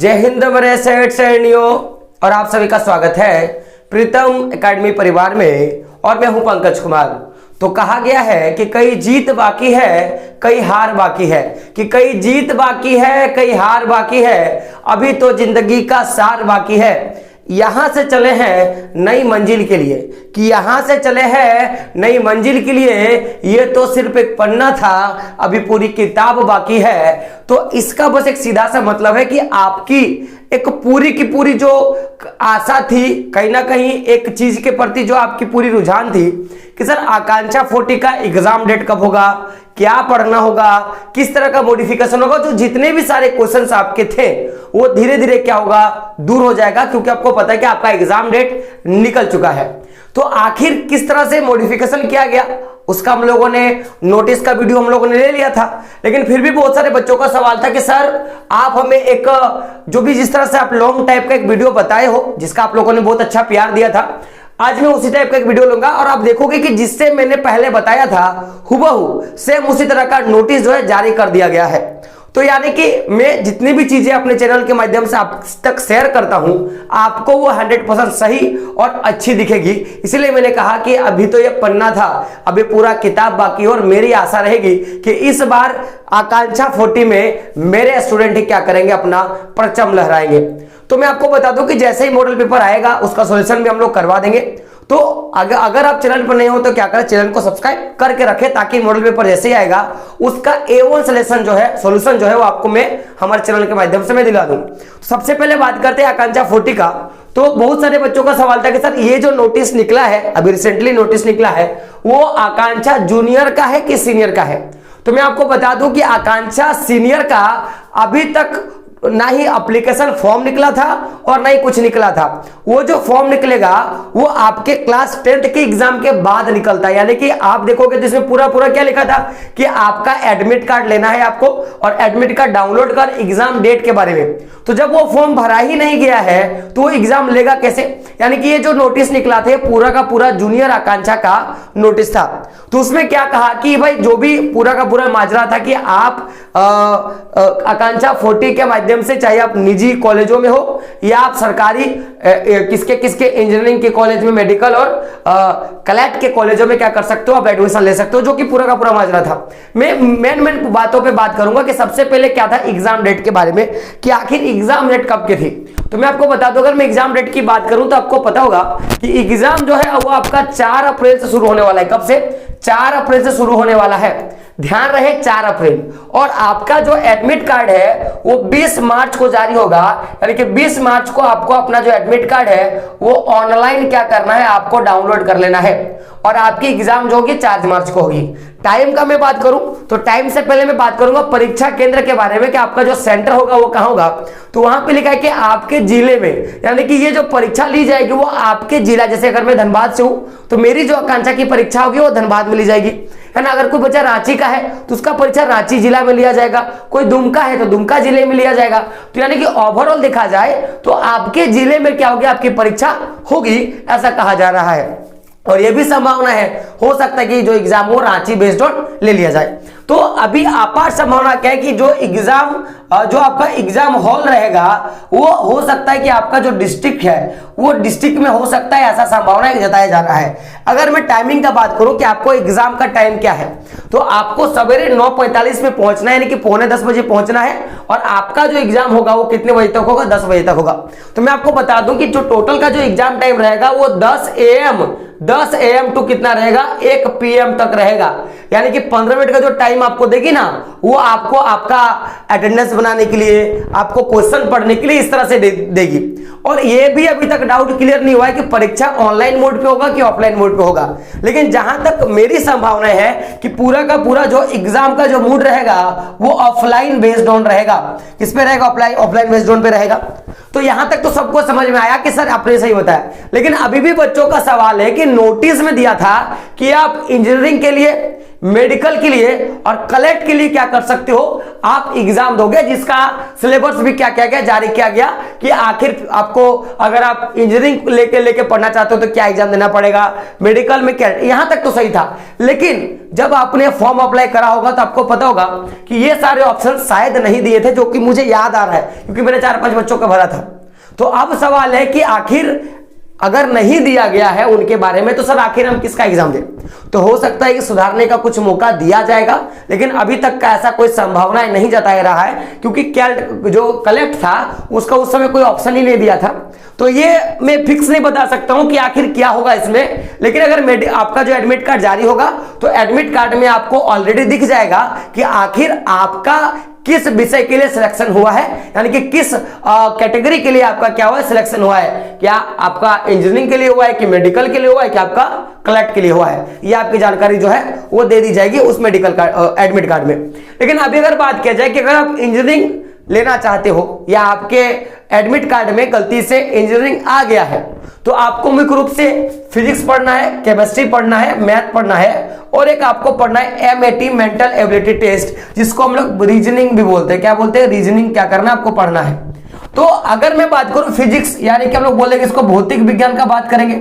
जय हिंद मेरे सैनियों, और आप सभी का स्वागत है प्रीतम एकेडमी परिवार में। और मैं हूं पंकज कुमार। तो कहा गया है कि कई जीत बाकी है, कई हार बाकी है, कि कई जीत बाकी है, कई हार बाकी है, अभी तो जिंदगी का सार बाकी है। यहां से चले हैं नई मंजिल के लिए, कि यहां से चले हैं नई मंजिल के लिए, ये तो सिर्फ एक पन्ना था, अभी पूरी किताब बाकी है। तो इसका बस एक सीधा सा मतलब है कि आपकी एक पूरी की पूरी जो आशा थी, कहीं ना कहीं एक चीज के प्रति जो आपकी पूरी रुझान थी कि सर आकांक्षा 40 का एग्जाम डेट कब होगा, क्या पढ़ना होगा, किस तरह का मॉडिफिकेशन होगा, जो जितने भी सारे क्वेश्चंस आपके थे वो धीरे धीरे क्या होगा, दूर हो जाएगा, क्योंकि आपको पता है कि आपका एग्जाम डेट निकल चुका है। तो आखिर किस तरह से मॉडिफिकेशन किया गया उसका हम लोगों ने नोटिस का वीडियो हम लोगों ने ले लिया था, लेकिन फिर भी बहुत सारे बच्चों का सवाल था कि सर आप हमें एक जो भी जिस तरह से आप लॉन्ग टाइप का एक वीडियो बताए हो, जिसका आप लोगों ने बहुत अच्छा प्यार दिया था, आज मैं उसी टाइप का एक वीडियो लूंगा और आप देखोगे कि जिससे मैंने पहले बताया था हुबहू सेम उसी तरह का नोटिस जो है जारी कर दिया गया है। तो यानी कि मैं जितनी भी चीजें अपने चैनल के माध्यम से आप तक शेयर करता हूं, आपको वो 100% सही और अच्छी दिखेगी। इसलिए मैंने कहा कि अभी तो ये पन्ना था, अभी पूरा किताब बाकी, और मेरी आशा रहेगी कि इस बार आकांक्षा 40 में मेरे स्टूडेंट ही क्या करेंगे, अपना परचम लहराएंगे। तो मैं आपको बता दूं कि जैसे ही मॉडल पेपर आएगा उसका सॉल्यूशन भी हम लोग करवा देंगे। तो अगर आप चैनल पर नहीं हो तो क्या करें, चैनल को सब्सक्राइब करके रखें, ताकि मॉडल पेपर जैसे ही आएगा उसका A1 सॉल्यूशन जो है वो आपको मैं हमारे चैनल के माध्यम से मैं दिला दूं। तो सबसे पहले बात करते हैं आकांक्षा 40 का। तो बहुत सारे बच्चों का सवाल था कि सर ये जो नोटिस निकला है, अभी रिसेंटली नोटिस निकला है, वो आकांक्षा जूनियर का है कि सीनियर का है। तो मैं आपको बता दूं कि आकांक्षा सीनियर का अभी तक ना ही एप्लीकेशन फॉर्म निकला था और ना ही कुछ निकला था। वो जो फॉर्म निकलेगा वो आपके क्लास 10th के एग्जाम के बाद निकलता है। यानी कि आप देखोगे तो इसमें पूरा क्या लिखा था कि आपका एडमिट कार्ड लेना है आपको, और एडमिट कार्ड डाउनलोड कर एग्जाम डेट के बारे में। तो जब वो फॉर्म भरा ही नहीं गया है तो वो एग्जाम लेगा कैसे? यानी कि ये जो नोटिस निकला था पूरा का पूरा जूनियर आकांक्षा का नोटिस था। तो उसमें क्या कहा कि भाई जो भी पूरा का पूरा माजरा था कि आप आकांक्षा 40 के माध्यम से, चाहे आप निजी कॉलेजों में हो या आप सरकारी किसके इंजीनियरिंग के कॉलेज में, मेडिकल और कलेक्ट के कॉलेजों में क्या कर सकते हो, आप एडमिशन ले सकते हो, जो कि पूरा का पूरा माजरा था। मैं मेन बातों पे बात करूंगा कि सबसे पहले क्या था एग्जाम डेट के बारे में, कि आखिर एग्जाम डेट कब की थी। तो मैं आपको बता दूं, अगर मैं एग्जाम डेट की बात करूं तो आपको पता होगा कि एग्जाम जो है वो आपका 4 अप्रैल से शुरू होने वाला है। कब से? 4 अप्रैल से शुरू होने वाला है। ध्यान रहे 4 अप्रैल। और आपका जो एडमिट कार्ड है वो 20 मार्च को जारी होगा। यानी कि 20 मार्च को आपको अपना जो एडमिट कार्ड है वो ऑनलाइन क्या करना है, आपको डाउनलोड कर लेना है। और आपकी एग्जाम जो होगी 4 मार्च को होगी। टाइम का मैं बात करूं तो टाइम से पहले मैं बात करूंगा परीक्षा केंद्र के बारे में, कि आपका जो सेंटर होगा वो कहां होगा। तो वहां पे लिखा है कि आपके जिले में, यानी कि ये जो परीक्षा ली जाएगी वो आपके जिला, जैसे अगर मैं धनबाद से हूं तो मेरी जो आकांक्षा की परीक्षा होगी वो धनबाद में ली जाएगी, है ना। अगर कोई बच्चा रांची का है तो उसका परीक्षा रांची जिला में लिया जाएगा, कोई दुमका है तो दुमका जिले में लिया जाएगा। तो यानी कि ओवरऑल देखा जाए तो आपके जिले में क्या होगी, आपकी परीक्षा होगी, ऐसा कहा जा रहा है। और यह भी संभावना है, हो सकता है कि जो एग्जाम हो रांची बेस्ड ऑन ले लिया जाए। तो अभी आपार संभावना क्या है कि जो आपका एग्जाम हॉल रहेगा वो हो सकता है कि आपका जो डिस्ट्रिक्ट है वो डिस्ट्रिक्ट में हो सकता है, ऐसा संभावना जताया जा रहा है। अगर मैं टाइमिंग का बात करूं कि आपको एग्जाम का टाइम क्या है, तो आपको सवेरे 9:45 में पहुंचना है, यानी कि 9:45 बजे पहुंचना है। और आपका जो एग्जाम होगा वो कितने बजे तक होगा? 10 बजे तक होगा। तो मैं आपको बता दूं कि जो टोटल का जो एग्जाम टाइम रहेगा वो 10 AM टू कितना रहेगा, 1 PM तक रहेगा। यानी कि 15 मिनट का जो टाइम आपको देगी ना, वो आपको आपका अटेंडेंस बनाने के लिए, आपको क्वेश्चन पढ़ने के लिए इस तरह से देगी। और ये भी अभी तक डाउट क्लियर नहीं हुआ है कि परीक्षा ऑनलाइन मोड पे होगा कि ऑफलाइन मोड पे होगा। लेकिन जहां तक मेरी संभावना है कि पूरा का पूरा जो एग्जाम का जो मूड रहेगा वो ऑफलाइन बेस्ड ऑन रहेगा। किस पे रहेगा? ऑफलाइन बेस्ड ऑन पे रहेगा। तो यहां तक तो सबको समझ में आया कि सर आपने सही बताया। लेकिन अभी भी बच्चों का सवाल है कि नोटिस में दिया था कि आप इंजीनियरिंग के लिए मेडिकल के लिए और कलेक्ट के लिए क्या कर सकते हो, आप एग्जाम दोगे, जिसका सिलेबस भी क्या किया गया, जारी किया गया कि आखिर आपको अगर आप इंजीनियरिंग लेके पढ़ना चाहते हो तो क्या एग्जाम देना पड़ेगा, मेडिकल में क्या, यहां तक तो सही था। लेकिन जब आपने फॉर्म अप्लाई करा होगा तो आपको पता होगा कि ये सारे ऑप्शन शायद नहीं दिए थे, जो कि मुझे याद आ रहा है क्योंकि मैंने 4-5 बच्चों का भरा था। तो अब सवाल है कि आखिर अगर नहीं दिया गया है उनके बारे में तो सर आखिर हम किसका एग्जाम दें। तो हो सकता है कि सुधारने का कुछ मौका दिया जाएगा, लेकिन अभी तक का ऐसा कोई संभावना नहीं जताया रहा है, क्योंकि जो कलेक्ट था उसका उस समय कोई ऑप्शन ही नहीं दिया था। तो ये मैं फिक्स नहीं बता सकता हूं कि आखिर क्या होगा इसमें। लेकिन अगर आपका जो एडमिट कार्ड जारी होगा तो एडमिट कार्ड में आपको ऑलरेडी दिख जाएगा कि आखिर आपका किस विषय के लिए सिलेक्शन हुआ है, यानी कि किस कैटेगरी के लिए आपका क्या हुआ है, सिलेक्शन हुआ है। क्या आपका इंजीनियरिंग के लिए हुआ है, कि मेडिकल के लिए हुआ है, कि आपका कलेक्ट के लिए हुआ है। ये आपकी जानकारी जो है वो दे दी जाएगी उस मेडिकल कार्ड एडमिट कार्ड में। लेकिन अभी अगर बात किया जाए कि अगर आप इंजीनियरिंग लेना चाहते हो या आपके एडमिट कार्ड में गलती से इंजीनियरिंग आ गया है, तो आपको मुख्य रूप से फिजिक्स पढ़ना है, केमिस्ट्री पढ़ना है, मैथ पढ़ना है, और एक आपको पढ़ना है MAT मेंटल एबिलिटी टेस्ट, जिसको हम लोग रीजनिंग भी बोलते हैं। क्या बोलते हैं, रीजनिंग क्या करना है आपको पढ़ना है। तो अगर मैं बात करूं फिजिक्स, यानी कि हम लोग बोलेंगे इसको भौतिक विज्ञान का बात करेंगे,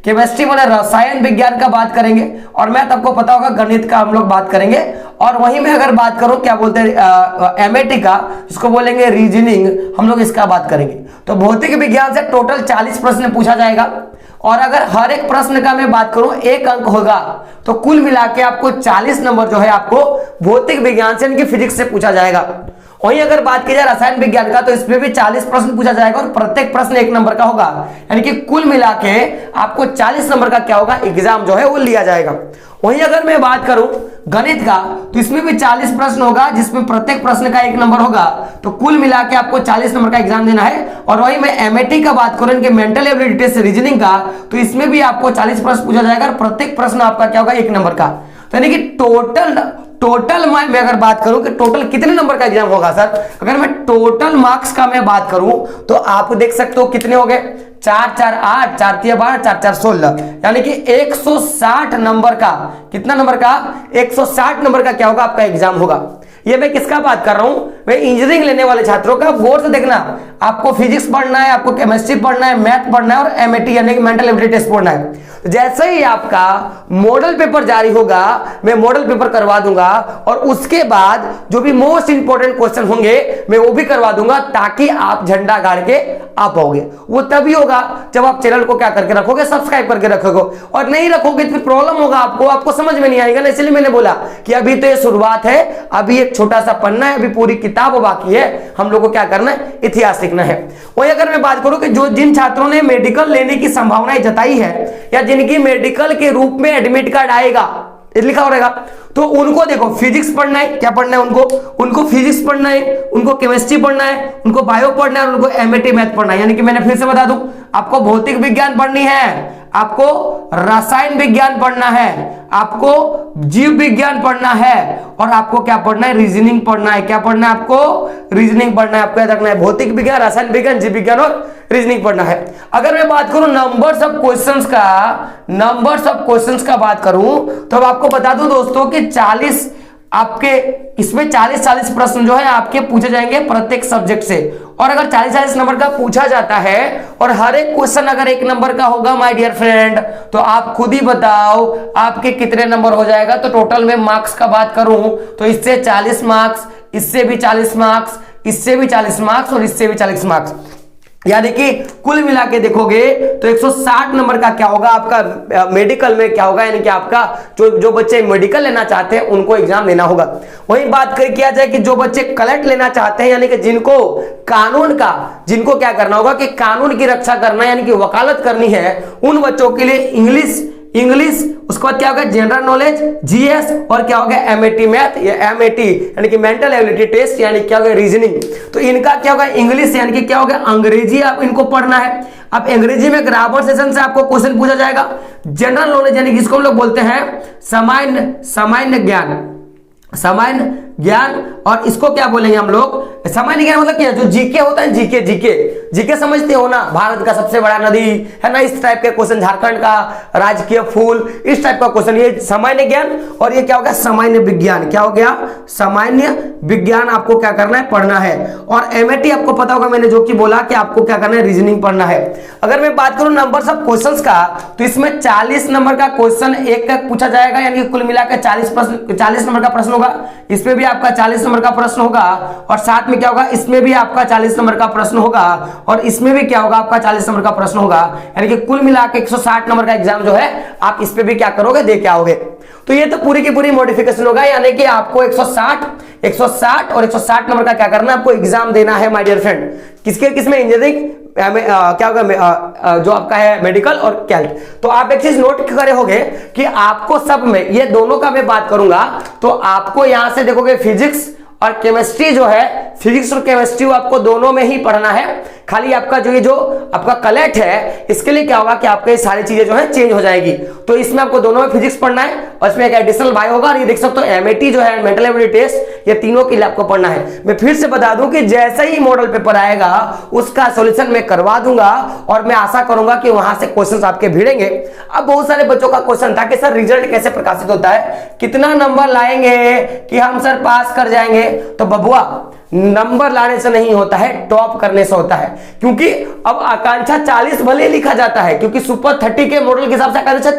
केमिस्ट्री माने रसायन विज्ञान का बात करेंगे, और मैथ आपको पता होगा गणित का हम लोग बात करेंगे। और वहीं में अगर बात करूं क्या बोलते हैं MAT का, जिसको बोलेंगे रीजनिंग, हम लोग इसका बात करेंगे। तो भौतिक विज्ञान से टोटल 40 प्रश्न पूछा जाएगा, और अगर हर एक प्रश्न का मैं बात करूं 1 अंक होगा, तो कुल मिला के आपको 40 नंबर जो है आपको भौतिक विज्ञान से, यानी फिजिक्स से पूछा जाएगा। वहीं अगर बात की जाए रसायन विज्ञान का, तो इसमें भी 40 प्रश्न पूछा जाएगा और प्रत्येक प्रश्न 1 नंबर का होगा, यानी कि कुल मिला के आपको 40 नंबर का क्या होगा, एग्जाम जो है वो लिया जाएगा। वहीं अगर मैं बात करूं गणित का, तो इसमें भी 40 प्रश्न होगा, जिसमें प्रत्येक प्रश्न का 1 नंबर होगा, तो कुल मिला के आपको 40 नंबर का एग्जाम देना है। और वहीं मैं MAT का बात करूं, इनके मेंटल एबिलिटी टेस्ट रीजनिंग का, तो इसमें भी आपको 40 प्रश्न पूछा जाएगा और प्रत्येक प्रश्न आपका क्या होगा, 1 नंबर का। तो यानी कि टोटल मैं अगर बात करूं कि टोटल कितने नंबर का एग्जाम होगा सर, अगर मैं टोटल मार्क्स का मैं बात करूं तो आप देख सकते हो कितने हो गए, 4 4 8, 4 3 12, 4 4 16, यानी कि 160 नंबर का, कितना नंबर का, 160 नंबर का क्या होगा आपका एग्जाम होगा। ये मैं किसका बात कर रहा हूं, मैं इंजीनियरिंग लेने वाले छात्रों का। गौर से देखना, आपको फिजिक्स पढ़ना है, आपको केमिस्ट्री पढ़ना है, मैथ पढ़ना है, और MAT यानी कि मेंटल एबिलिटी टेस्ट पढ़ना है। जैसे ही आपका मॉडल पेपर जारी होगा, मैं मॉडल पेपर करवा दूंगा, और उसके बाद जो भी मोस्ट इंपोर्टेंट क्वेश्चन होंगे मैं वो भी करवा दूंगा, ताकि आप झंडा गाड़ के आ पाओगे। वो तभी होगा जब आप चैनल को क्या करके रखोगे, सब्सक्राइब करके रखोगे, और नहीं रखोगे तो फिर प्रॉब्लम होगा, आपको समझ में नहीं आएगा ना। इसलिए मैंने बोला कि अभी तो ये शुरुआत है, अभी एक छोटा सा पन्ना है, अभी पूरी किताब बाकी है, हम लोग को क्या करना है, इतिहास लिखना है। वही अगर मैं बात करूं कि जिन छात्रों ने मेडिकल लेने की संभावनाएं जताई है, या जिनकी मेडिकल के रूप में एडमिट कार्ड आएगा, लिखा हो रहेगा, तो उनको देखो फिजिक्स पढ़ना है, क्या पढ़ना है उनको फिजिक्स पढ़ना है, उनको केमिस्ट्री पढ़ना है, उनको बायो पढ़ना है, और उनको MAT मैथ पढ़ना है। यानी कि मैंने फिर से बता दूं, आपको भौतिक विज्ञान पढ़नी है, आपको रसायन विज्ञान पढ़ना है, आपको जीव विज्ञान पढ़ना है, और आपको क्या पढ़ना है, रीजनिंग पढ़ना है। क्या पढ़ना है आपको, रीजनिंग पढ़ना है, आपको याद रखना है, भौतिक विज्ञान, रसायन विज्ञान, जीव विज्ञान और रीजनिंग पढ़ना है। अगर मैं बात करूं नंबर्स ऑफ क्वेश्चंस का बात करूं, तो अब आपको बता दूं दोस्तों कि 40 आपके इसमें 40 प्रश्न जो है आपके पूछे जाएंगे प्रत्येक सब्जेक्ट से। और अगर 40 नंबर का पूछा जाता है और हर एक क्वेश्चन अगर 1 नंबर का होगा माय डियर फ्रेंड, तो आप खुद ही बताओ आपके कितने नंबर हो जाएगा। तो टोटल में मार्क्स का बात करूं तो इससे 40 मार्क्स, इससे भी 40 मार्क्स, इससे भी 40 मार्क्स और इससे भी 40 मार्क्स, यानी कि कुल मिला के देखोगे तो 160 नंबर का क्या होगा आपका मेडिकल में क्या होगा, यानी कि आपका जो बच्चे मेडिकल लेना चाहते हैं उनको एग्जाम देना होगा। वही बात किया जाए कि जो बच्चे कलेक्ट लेना चाहते हैं, यानी कि जिनको क्या करना होगा कि कानून की रक्षा करना, यानी कि वकालत करनी है, उन बच्चों के लिए इंग्लिश उसके बाद क्या होगा जनरल नॉलेज, GS, और क्या होगा MAT मैथ या MAT यानी कि मेंटल एबिलिटी टेस्ट, यानी क्या होगा रीजनिंग। तो इनका क्या होगा इंग्लिश, यानी कि क्या होगा अंग्रेजी, आप इनको पढ़ना है। अब अंग्रेजी में ग्रामर सेशन से आपको क्वेश्चन पूछा जाएगा। जनरल नॉलेज यानी कि इसको हम लोग बोलते हैं सामान्य ज्ञान, और इसको क्या बोलेंगे हम लोग, सामान्य ज्ञान मतलब क्या, जो जीके होता है, जीके जीके जीके समझते हो ना, भारत का सबसे बड़ा नदी है ना, इस टाइप के क्वेश्चन, झारखंड का राजकीय फूल, इस टाइप का क्वेश्चन, ये सामान्य ज्ञान। और ये क्या हो गया, सामान्य विज्ञान। क्या हो गया, सामान्य विज्ञान आपको क्या करना है, पढ़ना है। और एमएटी आपको पता होगा, मैंने जो कि बोला कि आपको क्या करना है, रीजनिंग पढ़ना है। अगर मैं बात करूं नंबर्स ऑफ क्वेश्चंस का, तो इसमें 40 नंबर का क्वेश्चन एक का पूछा जाएगा, यानी कुल मिलाकर 40 नंबर का प्रश्न होगा। इसमें भी आपका 40 नंबर का प्रश्न होगा, और साथ में क्या होगा, इसमें भी आपका 40 नंबर का प्रश्न होगा, और इसमें भी क्या होगा, आपका 40 नंबर का प्रश्न होगा। यानी कि कुल मिलाकर 160 नंबर का एग्जाम जो है आप इस पे भी क्या करोगे, दे के आओगे। तो ये तो पूरी की पूरी मॉडिफिकेशन होगा, यानी कि आपको 160 और 160 नंबर का क्या करना है, आपको एग्जाम देना है माय डियर फ्रेंड। किसके किसमें, इंजीनियरिंग, क्या होगा, जो आपका है मेडिकल और कैल्ट। तो आप एक चीज नोट करे होगे कि आपको सब में, ये दोनों का मैं बात करूंगा, तो आपको यहां से देखोगे फिजिक्स और केमिस्ट्री जो है, फिजिक्स और केमिस्ट्री आपको दोनों में ही पढ़ना है। खाली आपका जो ये जो आपका कलेक्ट है, इसके लिए क्या होगा कि आपके ये सारी चीजें जो है चेंज हो जाएगी। तो इसमें आपको दोनों में फिजिक्स पढ़ना है, और इसमें एक एडिशनल बायो होगा, और ये देख सकते हो एमएटी जो है, मेंटल एबिलिटी टेस्ट, ये तीनों के लिए आपको पढ़ना है। मैं फिर से बता दूं कि जैसे ही मॉडल पेपर आएगा उसका सॉल्यूशन मैं करवा दूंगा, और मैं आशा करूंगा कि वहां से क्वेश्चन आपके भिड़ेंगे। अब बहुत सारे बच्चों का क्वेश्चन था कि सर रिजल्ट कैसे प्रकाशित होता है, कितना नंबर लाएंगे कि हम सर पास कर जाएंगे। तो बबुआ, नंबर लाने से नहीं होता है, टॉप करने से होता है। क्योंकि अब आकांक्षा 40 भले लिखा जाता है, क्योंकि सुपर 30 के मॉडल के हिसाब से आकांक्षा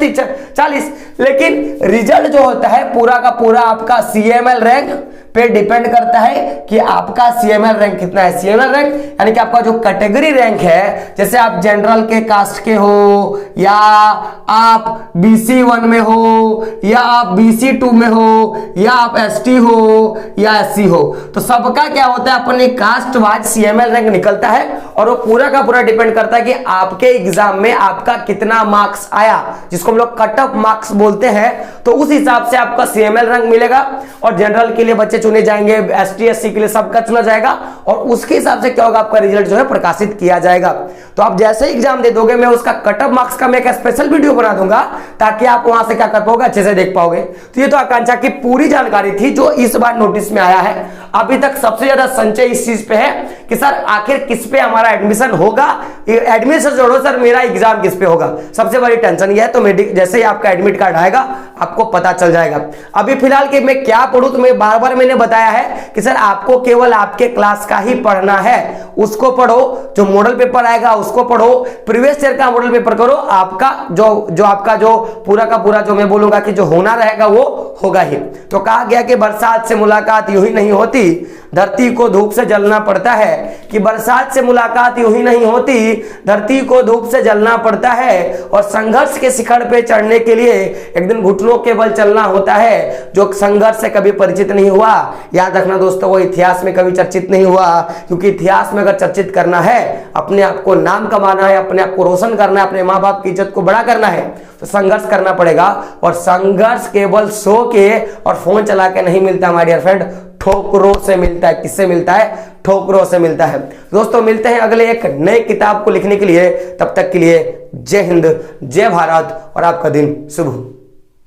40, लेकिन रिजल्ट जो होता है पूरा का पूरा आपका सीएमएल रैंक पे डिपेंड करता है कि आपका सीएमएल रैंक कितना है। सीएमएल रैंक यानी कि आपका जो कैटेगरी रैंक है, जैसे आप जनरल के कास्ट के हो, या आप बीसी 1 में हो, या आप बीसी 2 में हो, या आप एसटी हो, या एससी हो, तो सबका क्या होता है, अपने कास्ट वाइज सीएमएल रैंक निकलता है, और वो पूरा का पूरा डिपेंड करता है कि आपके एग्जाम में आपका कितना मार्क्स आया, जिसको हम लोग कट ऑफ मार्क्स बोलते हैं। तो उस हिसाब से आपका सीएमएल रैंक मिलेगा, और जनरल के लिए बच्चे चुने जाएंगे, एसटी एससी के लिए सबका चुना जाएगा, और उसके हिसाब से क्या होगा, आपका रिजल्ट जो है प्रकाशित किया जाएगा। तो आप जैसे एग्जाम दे दोगे, मैं उसका कट ऑफ मार्क्स का मैं एक स्पेशल वीडियो बना दूंगा, ताकि आप वहां से क्या कर पाओगे, अच्छे से देख पाओगे। तो ये तो आकांक्षा की पूरी जानकारी थी जो इस बार नोटिस में आया है। अभी तक सबसे ज्यादा संचय इस चीज पे है कि सर आखिर किस पे हमारा एडमिशन होगा, एडमिशन जोड़ो सर, मेरा एग्जाम किस पे होगा, सबसे बड़ी टेंशन ये है। तो जैसे ही आपका एडमिट कार्ड आएगा आपको पता चल जाएगा। अभी फिलहाल कि मैं क्या पढ़ूं, तो मैं बार बार मैंने बताया है कि सर आपको केवल आपके क्लास का ही पढ़ना है, उसको पढ़ो, जो मॉडल पेपर आएगा उसको पढ़ो, प्रीवियस ईयर का मॉडल पेपर करो, आपका जो आपका जो पूरा का पूरा जो मैं बोलूंगा कि जो होना रहेगा वो होगा ही। तो कहा गया कि बरसात से मुलाकात यूं ही नहीं होती, धरती को धूप से जलना पड़ता है, कि बरसात से मुलाकात यूं ही नहीं होती, धरती को धूप से जलना पड़ता है, और संघर्ष के शिखर पे चढ़ने के लिए एक दिन घुटनों के बल चलना होता है। जो संघर्ष से कभी परिचित नहीं हुआ, याद रखना दोस्तों, वो इतिहास में कभी चर्चित नहीं हुआ, क्योंकि इतिहास में अगर चर्चित करना है, अपने आप को नाम कमाना है, अपने आप को रोशन करना है, अपने माँ बाप की इज्जत को बड़ा करना है, तो संघर्ष करना पड़ेगा। और संघर्ष केवल सो के और फोन चला के नहीं मिलता माय डियर फ्रेंड, ठोकरों से मिलता है। किससे मिलता है? ठोकरों से मिलता है। दोस्तों मिलते हैं अगले एक नए किताब को लिखने के लिए, तब तक के लिए जय हिंद, जय भारत, और आपका दिन शुभ हो।